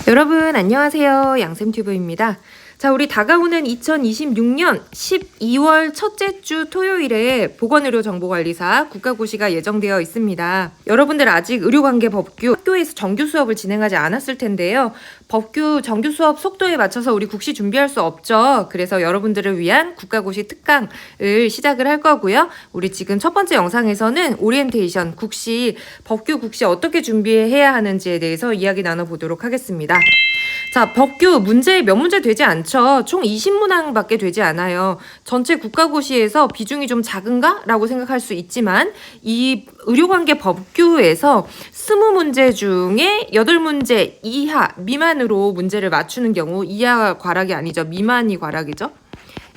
여러분 안녕하세요. 양쌤튜브입니다. 자, 우리 다가오는 2026년 12월 첫째 주 토요일에 보건의료정보관리사 국가고시가 예정되어 있습니다. 여러분들 아직 의료관계 법규 학교에서 정규 수업을 진행하지 않았을 텐데요. 법규 정규 수업 속도에 맞춰서 우리 국시 준비할 수 없죠. 그래서 여러분들을 위한 국가고시 특강을 시작을 할 거고요. 우리 지금 첫 번째 영상에서는 오리엔테이션 국시, 법규 국시 어떻게 준비해야 하는지에 대해서 이야기 나눠보도록 하겠습니다. 자, 법규 문제 몇 문제 되지 않죠. 총 20문항밖에 되지 않아요. 전체 국가고시에서 비중이 좀 작은가? 라고 생각할 수 있지만 이 의료관계 법규에서 20문제 중에 8문제 이하, 미만으로 문제를 맞추는 경우, 이하 과락이 아니죠. 미만이 과락이죠.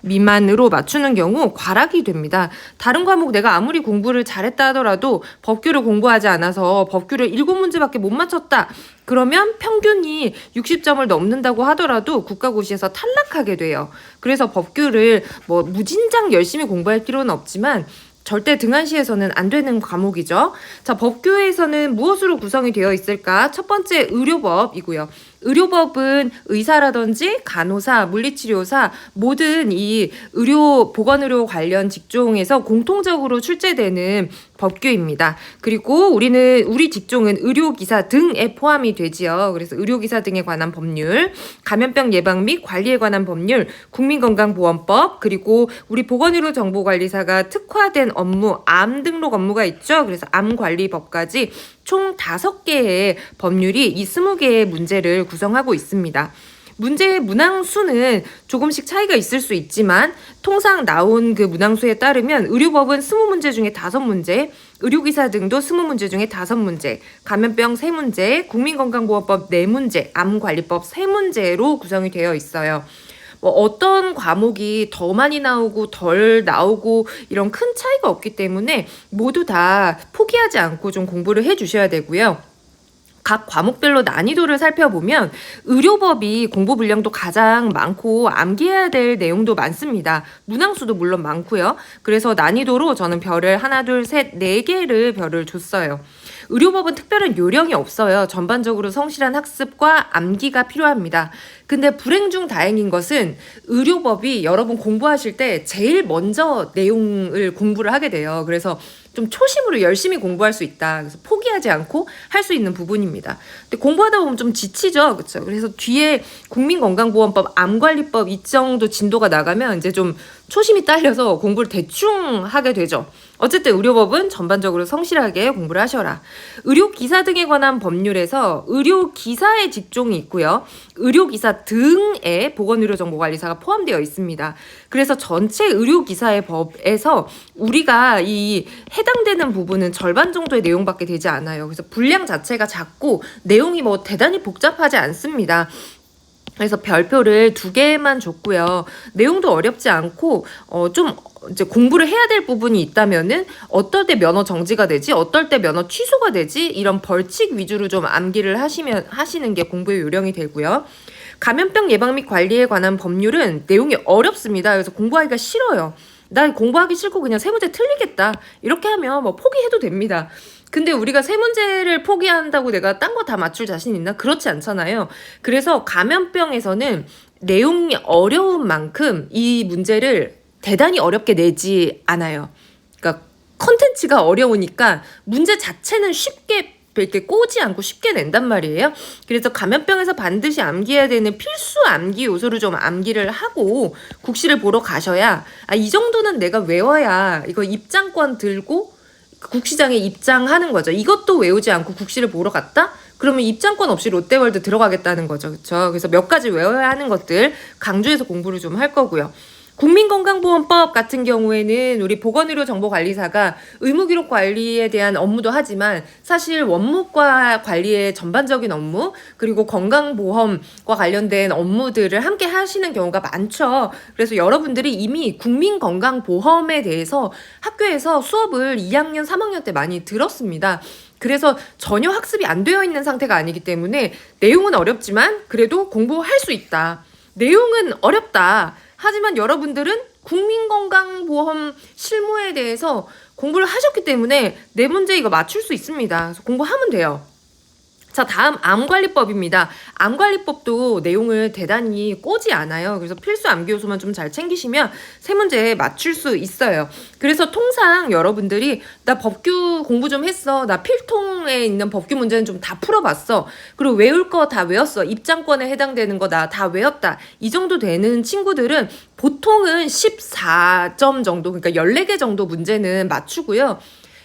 미만으로 맞추는 경우 과락이 됩니다. 다른 과목 내가 아무리 공부를 잘했다 하더라도 법규를 공부하지 않아서 법규를 7문제밖에 못 맞췄다. 그러면 평균이 60점을 넘는다고 하더라도 국가고시에서 탈락하게 돼요. 그래서 법규를 무진장 열심히 공부할 필요는 없지만 절대 등한시에서는 안 되는 과목이죠. 자, 법규에서는 무엇으로 구성이 되어 있을까? 첫 번째 의료법이고요. 의료법은 의사라든지 간호사, 물리치료사 모든 이 보건의료 관련 직종에서 공통적으로 출제되는 법규입니다. 그리고 우리 직종은 의료기사 등에 포함이 되지요. 그래서 의료기사 등에 관한 법률, 감염병 예방 및 관리에 관한 법률, 국민건강보험법, 그리고 우리 보건의료정보관리사가 특화된 업무, 암 등록 업무가 있죠. 그래서 암관리법까지 총 5개의 법률이 이 20개의 문제를 구성하고 있습니다. 문제의 문항수는 조금씩 차이가 있을 수 있지만 통상 나온 그 문항수에 따르면 의료법은 20문제 중에 5문제, 의료기사 등도 20문제 중에 5문제, 감염병 3문제, 국민건강보험법 4문제, 암관리법 3문제로 구성이 되어 있어요. 어떤 과목이 더 많이 나오고 덜 나오고 이런 큰 차이가 없기 때문에 모두 다 포기하지 않고 좀 공부를 해주셔야 되고요. 각 과목별로 난이도를 살펴보면 의료법이 공부 분량도 가장 많고 암기해야 될 내용도 많습니다. 문항수도 물론 많고요. 그래서 난이도로 저는 별을 1, 2, 3, 4개를 별을 줬어요. 의료법은 특별한 요령이 없어요. 전반적으로 성실한 학습과 암기가 필요합니다. 근데 불행 중 다행인 것은 의료법이 여러분 공부하실 때 제일 먼저 내용을 공부를 하게 돼요. 그래서 좀 초심으로 열심히 공부할 수 있다. 그래서 포기하지 않고 할 수 있는 부분입니다. 근데 공부하다 보면 좀 지치죠. 그렇죠? 그래서 뒤에 국민건강보험법, 암관리법 이 정도 진도가 나가면 이제 좀 초심이 딸려서 공부를 대충 하게 되죠. 어쨌든 의료법은 전반적으로 성실하게 공부를 하셔라. 의료기사 등에 관한 법률에서 의료기사의 직종이 있고요. 의료기사 등에 보건의료정보관리사가 포함되어 있습니다. 그래서 전체 의료기사의 법에서 우리가 이 해당되는 부분은 절반 정도의 내용밖에 되지 않아요. 그래서 분량 자체가 작고 내용이 대단히 복잡하지 않습니다. 그래서 별표를 2개만 줬고요. 내용도 어렵지 않고 좀 이제 공부를 해야 될 부분이 있다면은 어떨 때 면허 정지가 되지, 어떨 때 면허 취소가 되지, 이런 벌칙 위주로 좀 암기를 하시는 게 공부의 요령이 되고요. 감염병 예방 및 관리에 관한 법률은 내용이 어렵습니다. 그래서 공부하기가 싫어요. 나 공부하기 싫고 그냥 3문제 틀리겠다. 이렇게 하면 포기해도 됩니다. 근데 우리가 3문제를 포기한다고 내가 딴 거 다 맞출 자신 있나? 그렇지 않잖아요. 그래서 감염병에서는 내용이 어려운 만큼 이 문제를 대단히 어렵게 내지 않아요. 그러니까 컨텐츠가 어려우니까 문제 자체는 쉽게 이렇게 꼬지 않고 쉽게 낸단 말이에요. 그래서 감염병에서 반드시 암기해야 되는 필수 암기 요소를 좀 암기를 하고 국시를 보러 가셔야 이 정도는 내가 외워야 이거 입장권 들고 국시장에 입장하는 거죠. 이것도 외우지 않고 국시를 보러 갔다? 그러면 입장권 없이 롯데월드 들어가겠다는 거죠. 그렇죠? 그래서 몇 가지 외워야 하는 것들 강조해서 공부를 좀 할 거고요. 국민건강보험법 같은 경우에는 우리 보건의료정보관리사가 의무기록 관리에 대한 업무도 하지만 사실 원무과 관리의 전반적인 업무 그리고 건강보험과 관련된 업무들을 함께 하시는 경우가 많죠. 그래서 여러분들이 이미 국민건강보험에 대해서 학교에서 수업을 2학년, 3학년 때 많이 들었습니다. 그래서 전혀 학습이 안 되어 있는 상태가 아니기 때문에 내용은 어렵지만 그래도 공부할 수 있다. 내용은 어렵다. 하지만 여러분들은 국민건강보험 실무에 대해서 공부를 하셨기 때문에 4문제 이거 맞출 수 있습니다. 그래서 공부하면 돼요. 자, 다음 암관리법입니다. 암관리법도 내용을 대단히 꼬지 않아요. 그래서 필수 암기 요소만 좀 잘 챙기시면 세 문제에 맞출 수 있어요. 그래서 통상 여러분들이 나 법규 공부 좀 했어. 나 필통에 있는 법규 문제는 좀 다 풀어봤어. 그리고 외울 거 다 외웠어. 입장권에 해당되는 거 나 다 외웠다. 이 정도 되는 친구들은 보통은 14점 정도, 그러니까 14개 정도 문제는 맞추고요.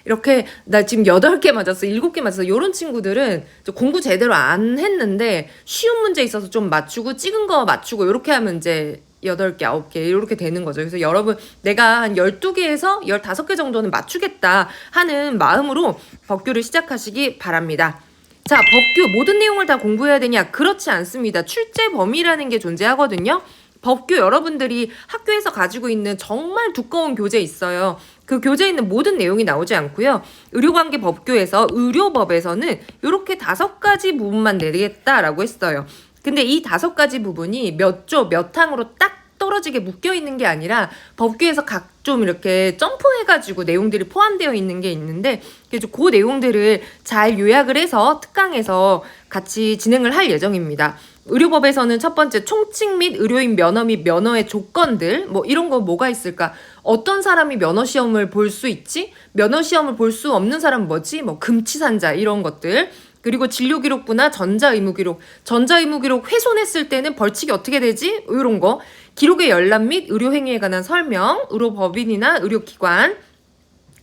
이렇게 나 지금 8개 맞았어, 7개 맞았어, 이런 친구들은 공부 제대로 안 했는데 쉬운 문제 있어서 좀 맞추고 찍은 거 맞추고 이렇게 하면 이제 8개, 9개 이렇게 되는 거죠. 그래서 여러분, 내가 한 12개에서 15개 정도는 맞추겠다 하는 마음으로 법규를 시작하시기 바랍니다. 자, 법규 모든 내용을 다 공부해야 되냐? 그렇지 않습니다. 출제 범위라는 게 존재하거든요. 법규 여러분들이 학교에서 가지고 있는 정말 두꺼운 교재 있어요. 그 교재에 있는 모든 내용이 나오지 않고요. 의료관계 법규에서 의료법에서는 이렇게 5가지 부분만 내리겠다라고 했어요. 근데 이 5가지 부분이 몇 조, 몇 항으로 딱 떨어지게 묶여 있는 게 아니라 법규에서 각 좀 이렇게 점프해가지고 내용들이 포함되어 있는 게 있는데, 그래서 그 내용들을 잘 요약을 해서 특강에서 같이 진행을 할 예정입니다. 의료법에서는 첫 번째 총칙 및 의료인 면허 및 면허의 조건들, 뭐 이런 거 뭐가 있을까? 어떤 사람이 면허 시험을 볼 수 있지? 면허 시험을 볼 수 없는 사람은 뭐지? 뭐 금치산자 이런 것들. 그리고 진료기록부나 전자의무기록, 전자의무기록 훼손했을 때는 벌칙이 어떻게 되지? 이런 거. 기록의 열람 및 의료행위에 관한 설명, 의료법인이나 의료기관,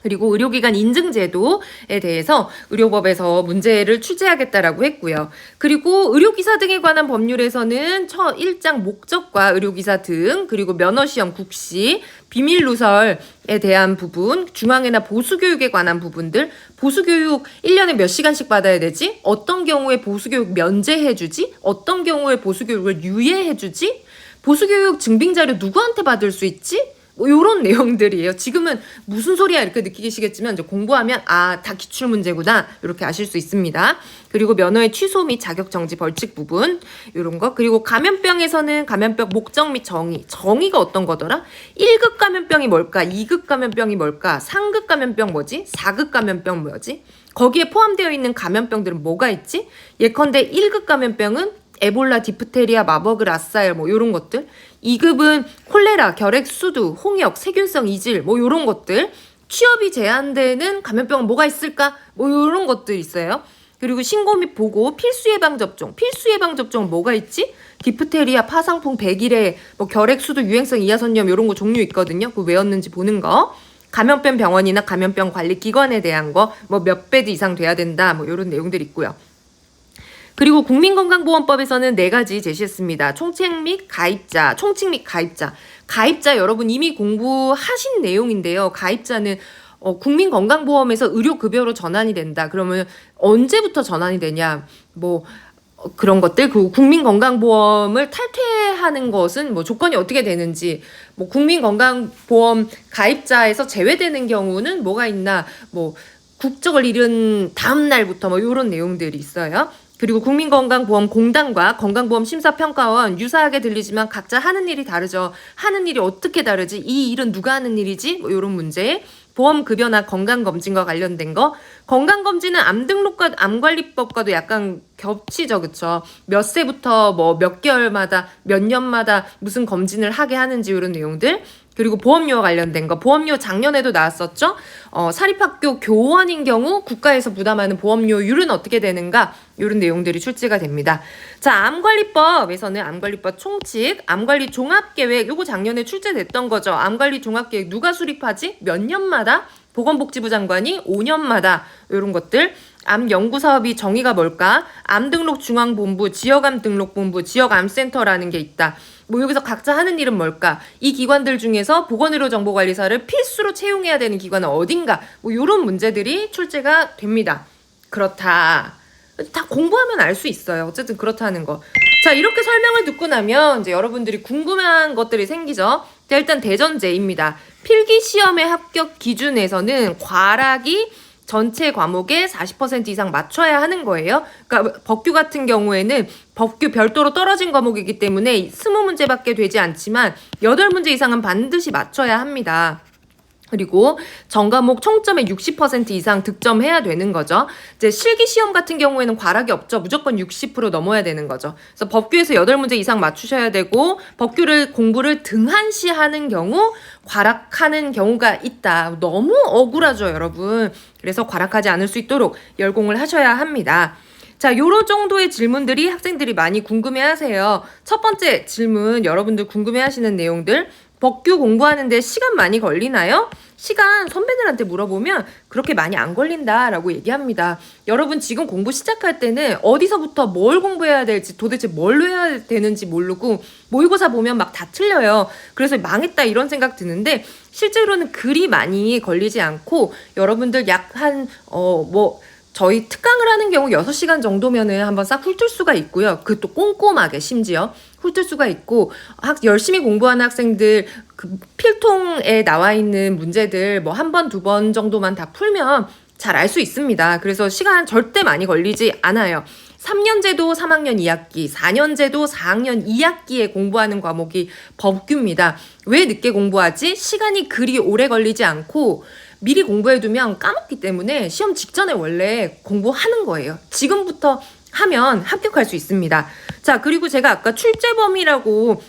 그리고 의료기관 인증제도에 대해서 의료법에서 문제를 출제하겠다라고 했고요. 그리고 의료기사 등에 관한 법률에서는 1장 목적과 의료기사 등, 그리고 면허시험 국시, 비밀누설에 대한 부분, 중앙회나 보수교육에 관한 부분들, 보수교육 1년에 몇 시간씩 받아야 되지? 어떤 경우에 보수교육 면제해주지? 어떤 경우에 보수교육을 유예해주지? 보수교육 증빙자료 누구한테 받을 수 있지? 뭐 요런 내용들이에요. 지금은 무슨 소리야 이렇게 느끼시겠지만 이제 공부하면 다 기출 문제구나 이렇게 아실 수 있습니다. 그리고 면허의 취소 및 자격 정지 벌칙 부분 요런 거. 그리고 감염병에서는 감염병 목적 및 정의가 어떤 거더라? 1급 감염병이 뭘까? 2급 감염병이 뭘까? 3급 감염병 뭐지? 4급 감염병 뭐지? 거기에 포함되어 있는 감염병들은 뭐가 있지? 예컨대 1급 감염병은 에볼라, 디프테리아, 마버그, 라사엘 뭐 요런 것들. 2급은 콜레라, 결핵, 수두, 홍역, 세균성 이질 뭐 요런 것들. 취업이 제한되는 감염병은 뭐가 있을까? 뭐 요런 것들 있어요. 그리고 신고 및 보고, 필수 예방 접종. 필수 예방 접종은 뭐가 있지? 디프테리아, 파상풍, 백일해, 뭐 결핵, 수두, 유행성 이하선염 요런 거 종류 있거든요. 그거 외웠는지 보는 거. 감염병 병원이나 감염병 관리 기관에 대한 거, 뭐 몇 배드 이상 돼야 된다. 뭐 요런 내용들이 있고요. 그리고 국민건강보험법에서는 4가지 제시했습니다. 총책 및 가입자, 총칙 및 가입자. 가입자 여러분 이미 공부하신 내용인데요. 가입자는 국민건강보험에서 의료급여로 전환이 된다. 그러면 언제부터 전환이 되냐? 뭐 그런 것들. 그 국민건강보험을 탈퇴하는 것은 뭐 조건이 어떻게 되는지, 뭐 국민건강보험 가입자에서 제외되는 경우는 뭐가 있나, 뭐 국적을 잃은 다음 날부터 뭐 이런 내용들이 있어요. 그리고 국민건강보험공단과 건강보험심사평가원 유사하게 들리지만 각자 하는 일이 다르죠. 하는 일이 어떻게 다르지? 이 일은 누가 하는 일이지? 뭐 이런 문제. 보험급여나 건강검진과 관련된 거. 건강검진은 암등록과 암관리법과도 약간 겹치죠. 그쵸? 몇 세부터 뭐 몇 개월마다 몇 년마다 무슨 검진을 하게 하는지 이런 내용들. 그리고 보험료와 관련된 거. 보험료 작년에도 나왔었죠. 사립학교 교원인 경우 국가에서 부담하는 보험료율은 어떻게 되는가, 이런 내용들이 출제가 됩니다. 자, 암관리법에서는 암관리법 총칙, 암관리 종합계획, 요거 작년에 출제됐던 거죠. 암관리 종합계획 누가 수립하지? 몇 년마다? 보건복지부 장관이 5년마다 이런 것들. 암 연구 사업이 정의가 뭘까? 암등록중앙본부, 지역암등록본부, 지역암센터라는 게 있다. 뭐 여기서 각자 하는 일은 뭘까? 이 기관들 중에서 보건의료정보관리사를 필수로 채용해야 되는 기관은 어딘가? 뭐 이런 문제들이 출제가 됩니다. 그렇다. 다 공부하면 알 수 있어요. 어쨌든 그렇다는 거. 자, 이렇게 설명을 듣고 나면 이제 여러분들이 궁금한 것들이 생기죠. 자, 일단 대전제입니다. 필기시험의 합격 기준에서는 과락이 전체 과목의 40% 이상 맞춰야 하는 거예요. 그러니까 법규 같은 경우에는 법규 별도로 떨어진 과목이기 때문에 20문제밖에 되지 않지만 8문제 이상은 반드시 맞춰야 합니다. 그리고 전 과목 총점의 60% 이상 득점해야 되는 거죠. 이제 실기 시험 같은 경우에는 과락이 없죠. 무조건 60% 넘어야 되는 거죠. 그래서 법규에서 8문제 이상 맞추셔야 되고, 법규를 공부를 등한시하는 경우 과락하는 경우가 있다. 너무 억울하죠, 여러분. 그래서 과락하지 않을 수 있도록 열공을 하셔야 합니다. 자, 요런 정도의 질문들이 학생들이 많이 궁금해하세요. 첫 번째 질문, 여러분들 궁금해하시는 내용들. 법규 공부하는데 시간 많이 걸리나요? 시간 선배들한테 물어보면 그렇게 많이 안 걸린다라고 얘기합니다. 여러분 지금 공부 시작할 때는 어디서부터 뭘 공부해야 될지, 도대체 뭘 해야 되는지 모르고 모의고사 보면 막 다 틀려요. 그래서 망했다 이런 생각 드는데, 실제로는 그리 많이 걸리지 않고 여러분들 저희 특강을 하는 경우 6시간 정도면은 한번 싹 훑을 수가 있고요. 그것도 꼼꼼하게 심지어 훑을 수가 있고, 열심히 공부하는 학생들 그 필통에 나와 있는 문제들 뭐 한 번, 2번 정도만 다 풀면 잘 알 수 있습니다. 그래서 시간 절대 많이 걸리지 않아요. 3년제도 3학년 2학기, 4년제도 4학년 2학기에 공부하는 과목이 법규입니다. 왜 늦게 공부하지? 시간이 그리 오래 걸리지 않고 미리 공부해두면 까먹기 때문에 시험 직전에 원래 공부하는 거예요. 지금부터 하면 합격할 수 있습니다. 자, 그리고 제가 아까 출제범위라고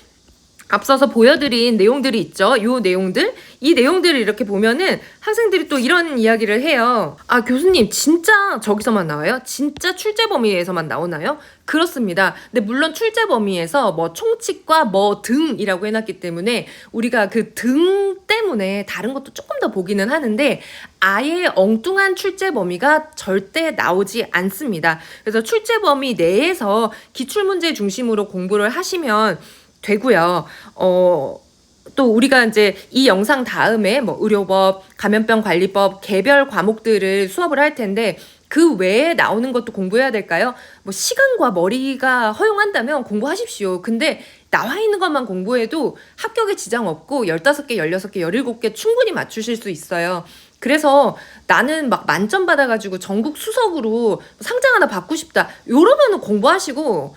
앞서서 보여드린 내용들이 있죠. 이 내용들을 이렇게 보면은 학생들이 또 이런 이야기를 해요. 아, 교수님 진짜 저기서만 나와요? 진짜 출제 범위에서만 나오나요? 그렇습니다. 근데 물론 출제 범위에서 뭐 총칙과 뭐 등이라고 해놨기 때문에 우리가 그 등 때문에 다른 것도 조금 더 보기는 하는데, 아예 엉뚱한 출제 범위가 절대 나오지 않습니다. 그래서 출제 범위 내에서 기출문제 중심으로 공부를 하시면 되고요. 또 우리가 이제 이 영상 다음에 뭐 의료법, 감염병 관리법, 개별 과목들을 수업을 할 텐데, 그 외에 나오는 것도 공부해야 될까요? 뭐 시간과 머리가 허용한다면 공부하십시오. 근데 나와 있는 것만 공부해도 합격에 지장 없고 15개, 16개, 17개 충분히 맞추실 수 있어요. 그래서 나는 막 만점 받아가지고 전국 수석으로 상장 하나 받고 싶다, 이러면은 공부하시고,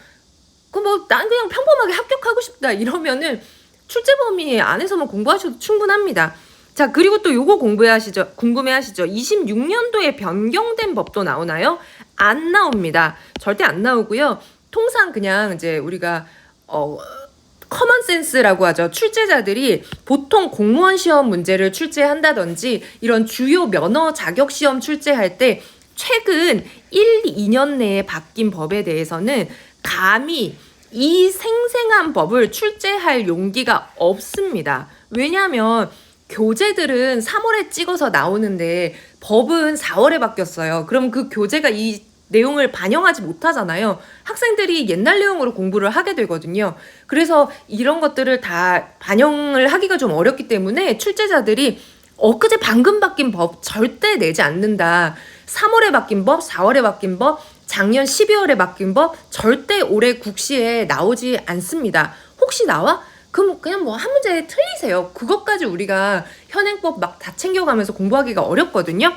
난 그냥 평범하게 합격하고 싶다 이러면은 출제 범위 안에서만 공부하셔도 충분합니다. 자, 그리고 또 요거 궁금해하시죠? 26년도에 변경된 법도 나오나요? 안 나옵니다. 절대 안 나오고요. 통상 그냥 이제 우리가 커먼 센스라고 하죠. 출제자들이 보통 공무원 시험 문제를 출제한다든지 이런 주요 면허 자격 시험 출제할 때 최근 1, 2년 내에 바뀐 법에 대해서는 감히 이 생생한 법을 출제할 용기가 없습니다. 왜냐하면 교재들은 3월에 찍어서 나오는데 법은 4월에 바뀌었어요. 그럼 그 교재가 이 내용을 반영하지 못하잖아요. 학생들이 옛날 내용으로 공부를 하게 되거든요. 그래서 이런 것들을 다 반영을 하기가 좀 어렵기 때문에 출제자들이 엊그제 방금 바뀐 법 절대 내지 않는다. 3월에 바뀐 법, 4월에 바뀐 법, 작년 12월에 바뀐 법 절대 올해 국시에 나오지 않습니다. 혹시 나와? 그럼 그냥 뭐 한 문제 틀리세요. 그것까지 우리가 현행법 막 다 챙겨가면서 공부하기가 어렵거든요.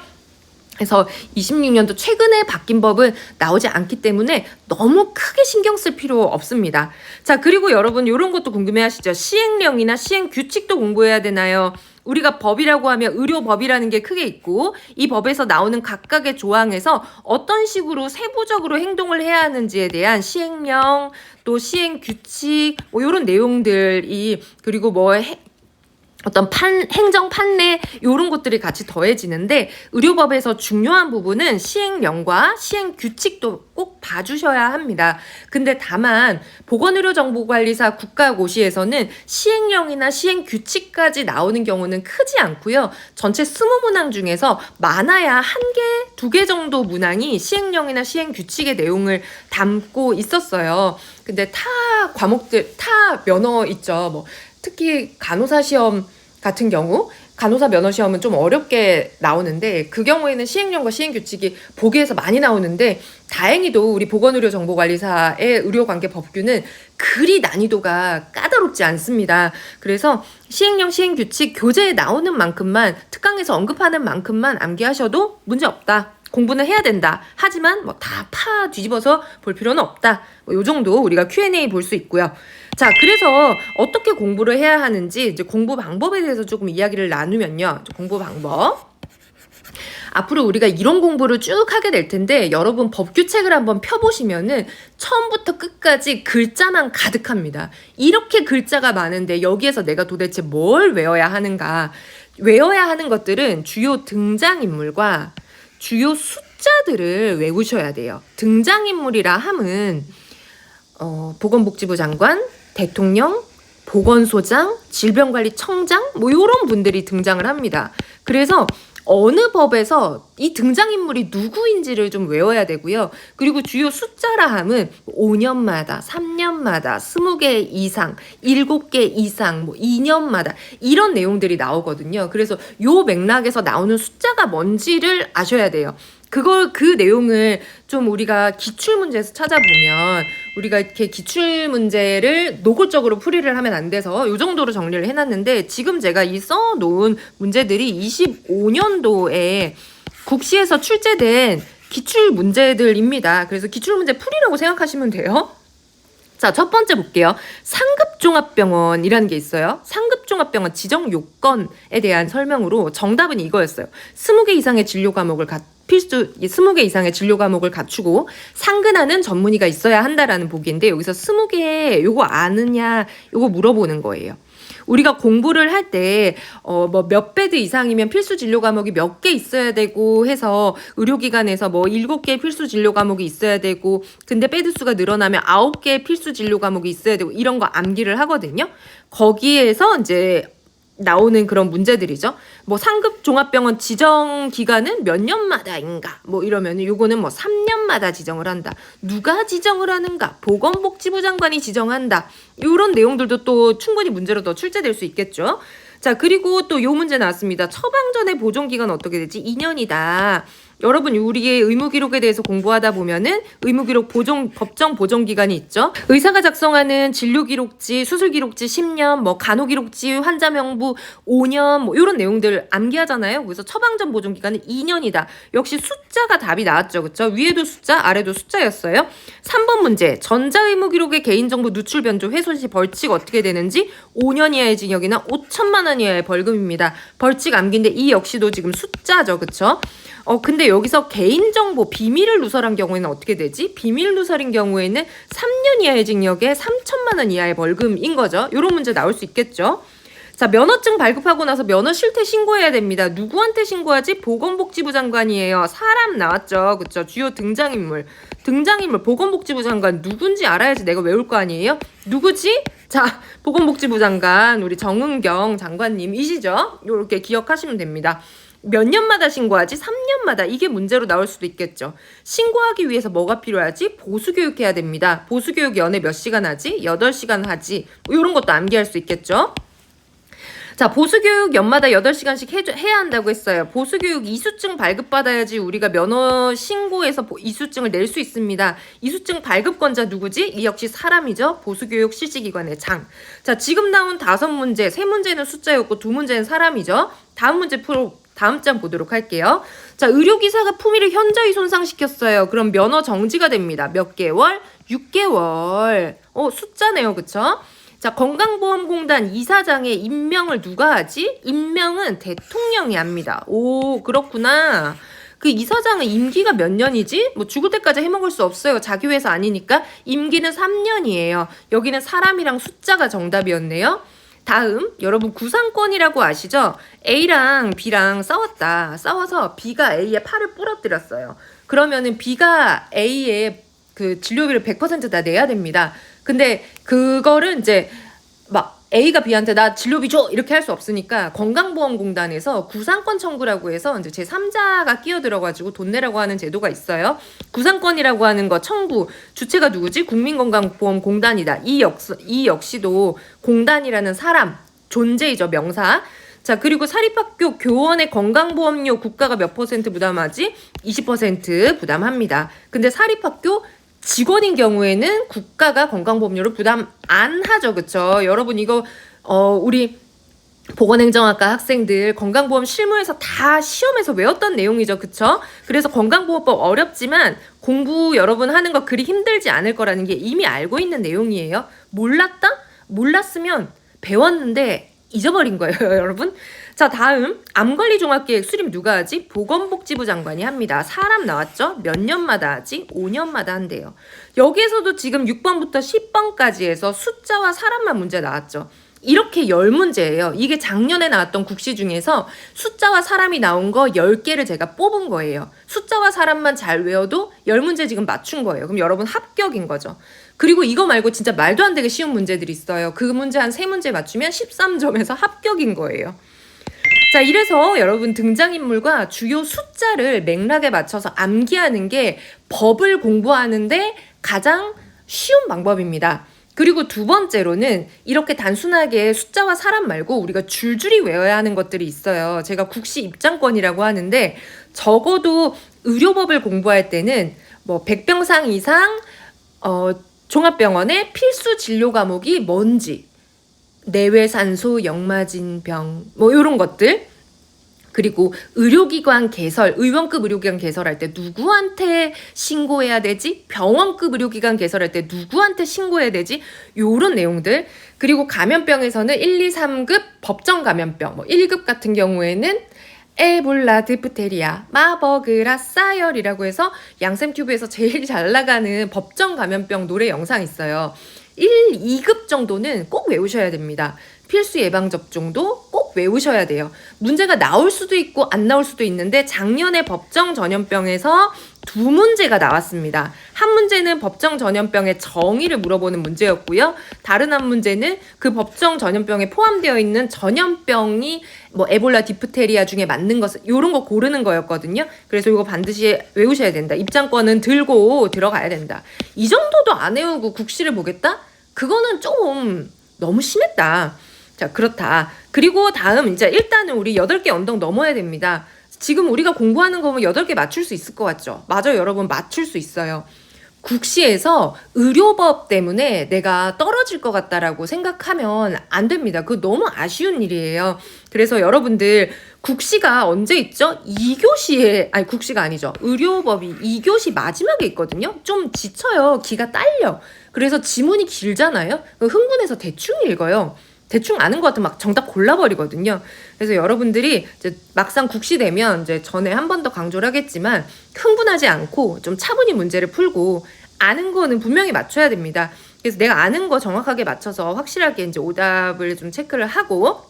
그래서 26년도 최근에 바뀐 법은 나오지 않기 때문에 너무 크게 신경 쓸 필요 없습니다. 자, 그리고 여러분 이런 것도 궁금해하시죠? 시행령이나 시행규칙도 공부해야 되나요? 우리가 법이라고 하면 의료법이라는 게 크게 있고, 이 법에서 나오는 각각의 조항에서 어떤 식으로 세부적으로 행동을 해야 하는지에 대한 시행령, 또 시행규칙, 뭐 이런 내용들이, 그리고 뭐 어떤 행정 판례 이런 것들이 같이 더해지는데, 의료법에서 중요한 부분은 시행령과 시행규칙도 꼭 봐주셔야 합니다. 근데 다만 보건의료정보관리사 국가고시에서는 시행령이나 시행규칙까지 나오는 경우는 크지 않고요. 전체 20문항 중에서 많아야 1개, 2개 정도 문항이 시행령이나 시행규칙의 내용을 담고 있었어요. 근데 타 과목들, 타 면허 있죠. 뭐 특히 간호사 시험 같은 경우, 간호사 면허 시험은 좀 어렵게 나오는데, 그 경우에는 시행령과 시행규칙이 보기에서 많이 나오는데, 다행히도 우리 보건의료정보관리사의 의료관계 법규는 그리 난이도가 까다롭지 않습니다. 그래서 시행령, 시행규칙 교재에 나오는 만큼만, 특강에서 언급하는 만큼만 암기하셔도 문제 없다. 공부는 해야 된다. 하지만 뭐 다 파 뒤집어서 볼 필요는 없다. 뭐 요 정도 우리가 Q&A 볼 수 있고요. 자, 그래서 어떻게 공부를 해야 하는지 이제 공부 방법에 대해서 조금 이야기를 나누면요. 공부 방법. 앞으로 우리가 이론 공부를 쭉 하게 될 텐데 여러분 법규책을 한번 펴보시면은 처음부터 끝까지 글자만 가득합니다. 이렇게 글자가 많은데 여기에서 내가 도대체 뭘 외워야 하는가? 외워야 하는 것들은 주요 등장인물과 주요 숫자들을 외우셔야 돼요. 등장인물이라 함은 보건복지부 장관, 대통령, 보건소장, 질병관리청장 뭐 이런 분들이 등장을 합니다. 그래서 어느 법에서 이 등장인물이 누구인지를 좀 외워야 되고요. 그리고 주요 숫자라 함은 5년마다, 3년마다, 20개 이상, 7개 이상, 뭐 2년마다 이런 내용들이 나오거든요. 그래서 요 맥락에서 나오는 숫자가 뭔지를 아셔야 돼요. 그 내용을 좀 우리가 기출문제에서 찾아보면 우리가 이렇게 기출문제를 노골적으로 풀이를 하면 안 돼서 이 정도로 정리를 해놨는데 지금 제가 이 써놓은 문제들이 25년도에 국시에서 출제된 기출문제들입니다. 그래서 기출문제 풀이라고 생각하시면 돼요. 자, 첫 번째 볼게요. 상급종합병원이라는 게 있어요. 상급종합병원 지정 요건에 대한 설명으로 정답은 이거였어요. 20개 이상의 진료 과목을 20개 이상의 진료 과목을 갖추고 상근하는 전문의가 있어야 한다라는 보기인데 여기서 20개 요거 아느냐 요거 물어보는 거예요. 우리가 공부를 할 때 뭐 몇 베드 이상이면 필수 진료 과목이 몇 개 있어야 되고 해서 의료기관에서 뭐 7개 필수 진료 과목이 있어야 되고 근데 베드 수가 늘어나면 9개 필수 진료 과목이 있어야 되고 이런 거 암기를 하거든요. 거기에서 이제 나오는 그런 문제들이죠. 뭐 상급 종합병원 지정 기간은 몇 년마다인가? 뭐 이러면 요거는 뭐 3년마다 지정을 한다. 누가 지정을 하는가? 보건복지부 장관이 지정한다. 이런 내용들도 또 충분히 문제로 더 출제될 수 있겠죠. 자, 그리고 또 요 문제 나왔습니다. 처방 전에 보존 기간 어떻게 되지? 2년이다. 여러분 우리의 의무기록에 대해서 공부하다 보면은 의무기록 법정 보존 기간이 있죠. 의사가 작성하는 진료기록지, 수술기록지 10년, 뭐 간호기록지, 환자 명부 5년 뭐 이런 내용들 암기하잖아요. 그래서 처방전 보존 기간은 2년이다. 역시 숫자가 답이 나왔죠. 그렇죠? 위에도 숫자, 아래도 숫자였어요. 3번 문제. 전자의무기록의 개인정보 누출 변조 훼손 시 벌칙 어떻게 되는지 5년 이하의 징역이나 5천만 원 이하의 벌금입니다. 벌칙 암기인데 이 역시도 지금 숫자죠. 그렇죠? 근데 여기서 개인정보 비밀을 누설한 경우에는 어떻게 되지? 비밀 누설인 경우에는 3년 이하의 징역에 3천만 원 이하의 벌금인 거죠. 이런 문제 나올 수 있겠죠. 자, 면허증 발급하고 나서 면허 실태 신고해야 됩니다. 누구한테 신고하지? 보건복지부 장관이에요. 사람 나왔죠. 그쵸? 주요 등장인물. 보건복지부 장관 누군지 알아야지 내가 외울 거 아니에요? 누구지? 자, 보건복지부 장관 우리 정은경 장관님이시죠? 이렇게 기억하시면 됩니다. 몇 년마다 신고하지? 3년마다. 이게 문제로 나올 수도 있겠죠. 신고하기 위해서 뭐가 필요하지? 보수교육해야 됩니다. 보수교육 연애 몇 시간 하지? 8시간 하지. 이런 것도 암기할 수 있겠죠. 자, 보수교육 연마다 8시간씩 해야 한다고 했어요. 보수교육 이수증 발급받아야지 우리가 면허 신고해서 이수증을 낼 수 있습니다. 이수증 발급권자 누구지? 이 역시 사람이죠. 보수교육 실시기관의 장. 자, 지금 나온 5문제, 3문제는 숫자였고 2문제는 사람이죠. 다음 장 보도록 할게요. 자, 의료기사가 품위를 현저히 손상시켰어요. 그럼 면허 정지가 됩니다. 몇 개월? 6개월. 숫자네요. 그쵸? 자, 건강보험공단 이사장의 임명을 누가 하지? 임명은 대통령이 합니다. 오, 그렇구나. 그 이사장은 임기가 몇 년이지? 뭐 죽을 때까지 해먹을 수 없어요. 자기 회사 아니니까. 임기는 3년이에요. 여기는 사람이랑 숫자가 정답이었네요. 다음, 여러분 구상권이라고 아시죠? A랑 B랑 싸워서 B가 A의 팔을 부러뜨렸어요. 그러면은 B가 A의 그 진료비를 100% 다 내야 됩니다. 근데 그거를 이제 막 A가 B한테 나 진료비 줘 이렇게 할 수 없으니까 건강보험공단에서 구상권 청구라고 해서 이제 제3자가 끼어들어가지고 돈 내라고 하는 제도가 있어요. 구상권이라고 하는 거 청구 주체가 누구지? 국민건강보험공단이다. 이 역시도 공단이라는 사람 존재이죠. 명사. 자, 그리고 사립학교 교원의 건강보험료 국가가 몇 퍼센트 부담하지? 20% 부담합니다. 근데 사립학교 직원인 경우에는 국가가 건강보험료를 부담 안 하죠. 그쵸? 여러분 이거 우리 보건행정학과 학생들 건강보험 실무에서 다 시험에서 외웠던 내용이죠. 그쵸? 그래서 건강보호법 어렵지만 공부 여러분 하는 거 그리 힘들지 않을 거라는 게 이미 알고 있는 내용이에요. 몰랐다? 몰랐으면 배웠는데 잊어버린 거예요, 여러분. 자, 다음 암관리 종합계획 수립 누가 하지? 보건복지부 장관이 합니다. 사람 나왔죠? 몇 년마다 하지? 5년마다 한대요. 여기에서도 지금 6번부터 10번까지 해서 숫자와 사람만 문제 나왔죠. 이렇게 10문제예요. 이게 작년에 나왔던 국시 중에서 숫자와 사람이 나온 거 10개를 제가 뽑은 거예요. 숫자와 사람만 잘 외워도 10문제 지금 맞춘 거예요. 그럼 여러분 합격인 거죠. 그리고 이거 말고 진짜 말도 안 되게 쉬운 문제들이 있어요. 그 문제 한 3문제 맞추면 13점에서 합격인 거예요. 자, 이래서 여러분 등장인물과 주요 숫자를 맥락에 맞춰서 암기하는 게 법을 공부하는데 가장 쉬운 방법입니다. 그리고 두 번째로는 이렇게 단순하게 숫자와 사람 말고 우리가 줄줄이 외워야 하는 것들이 있어요. 제가 국시 입장권이라고 하는데 적어도 의료법을 공부할 때는 뭐 100병상 이상 종합병원의 필수 진료 과목이 뭔지, 내외산소, 역마진병 뭐 이런 것들, 그리고 의료기관 개설, 의원급 의료기관 개설할 때 누구한테 신고해야 되지? 병원급 의료기관 개설할 때 누구한테 신고해야 되지? 요런 내용들. 그리고 감염병에서는 1, 2, 3급 법정 감염병, 뭐 1급 같은 경우에는 에볼라, 디프테리아, 마버그라, 싸열이라고 해서 양쌤튜브에서 제일 잘 나가는 법정 감염병 노래 영상 있어요. 1, 2급 정도는 꼭 외우셔야 됩니다. 필수 예방접종도 꼭 외우셔야 돼요. 문제가 나올 수도 있고 안 나올 수도 있는데 작년에 법정 전염병에서 2문제가 나왔습니다. 한 문제는 법정 전염병의 정의를 물어보는 문제였고요. 다른 한 문제는 그 법정 전염병에 포함되어 있는 전염병이 뭐 에볼라, 디프테리아 중에 맞는 것, 이런 거 고르는 거였거든요. 그래서 이거 반드시 외우셔야 된다. 입장권은 들고 들어가야 된다. 이 정도도 안 외우고 국시를 보겠다? 그거는 좀 너무 심했다. 자, 그렇다. 그리고 다음 이제 일단은 우리 8개 언덕 넘어야 됩니다. 지금 우리가 공부하는 거면 8개 맞출 수 있을 것 같죠? 맞아요, 여러분. 맞출 수 있어요. 국시에서 의료법 때문에 내가 떨어질 것 같다라고 생각하면 안 됩니다. 그거 너무 아쉬운 일이에요. 그래서 여러분들 국시가 언제 있죠? 2교시에, 아니 국시가 아니죠. 의료법이 2교시 마지막에 있거든요. 좀 지쳐요. 기가 딸려. 그래서 지문이 길잖아요. 흥분해서 대충 읽어요. 대충 아는 것 같으면 막 정답 골라버리거든요. 그래서 여러분들이 이제 막상 국시 되면 이제 전에 한 번 더 강조를 하겠지만 흥분하지 않고 좀 차분히 문제를 풀고 아는 거는 분명히 맞춰야 됩니다. 그래서 내가 아는 거 정확하게 맞춰서 확실하게 이제 오답을 좀 체크를 하고,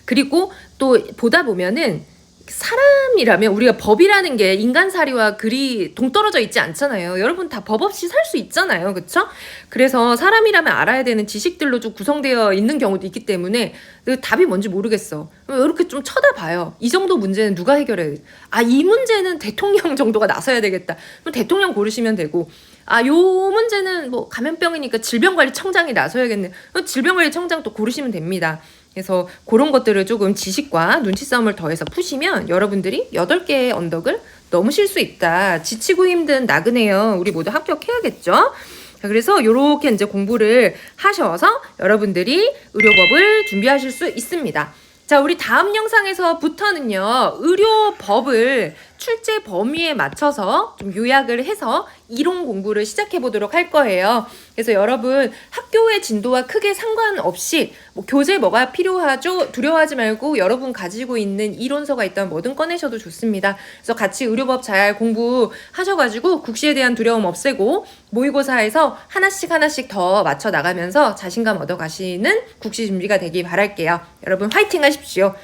그리고 또 보다 보면은 사람이라면 우리가 법이라는 게 인간사리와 그리 동떨어져 있지 않잖아요. 여러분 다 법 없이 살 수 있잖아요. 그쵸? 그래서 사람이라면 알아야 되는 지식들로 좀 구성되어 있는 경우도 있기 때문에 답이 뭔지 모르겠어. 이렇게 좀 쳐다봐요. 이 정도 문제는 누가 해결해? 아, 이 문제는 대통령 정도가 나서야 되겠다. 그럼 대통령 고르시면 되고, 아, 요 문제는 뭐 감염병이니까 질병관리청장이 나서야겠네. 질병관리청장 또 고르시면 됩니다. 그래서 그런 것들을 조금 지식과 눈치 싸움을 더해서 푸시면 여러분들이 8개의 언덕을 넘으실 수 있다. 지치고 힘든 나그네요. 우리 모두 합격해야겠죠? 자, 그래서 이렇게 이제 공부를 하셔서 여러분들이 의료법을 준비하실 수 있습니다. 자, 우리 다음 영상에서부터는요, 의료법을 출제 범위에 맞춰서 좀 요약을 해서 이론 공부를 시작해 보도록 할 거예요. 그래서 여러분 학교의 진도와 크게 상관없이 뭐 교재 뭐가 필요하죠? 두려워하지 말고 여러분 가지고 있는 이론서가 있다면 뭐든 꺼내셔도 좋습니다. 그래서 같이 의료법 잘 공부하셔가지고 국시에 대한 두려움 없애고 모의고사에서 하나씩 더 맞춰 나가면서 자신감 얻어 가시는 국시 준비가 되길 바랄게요. 여러분 화이팅 하십시오.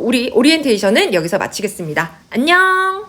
우리 오리엔테이션은 여기서 마치겠습니다. 안녕!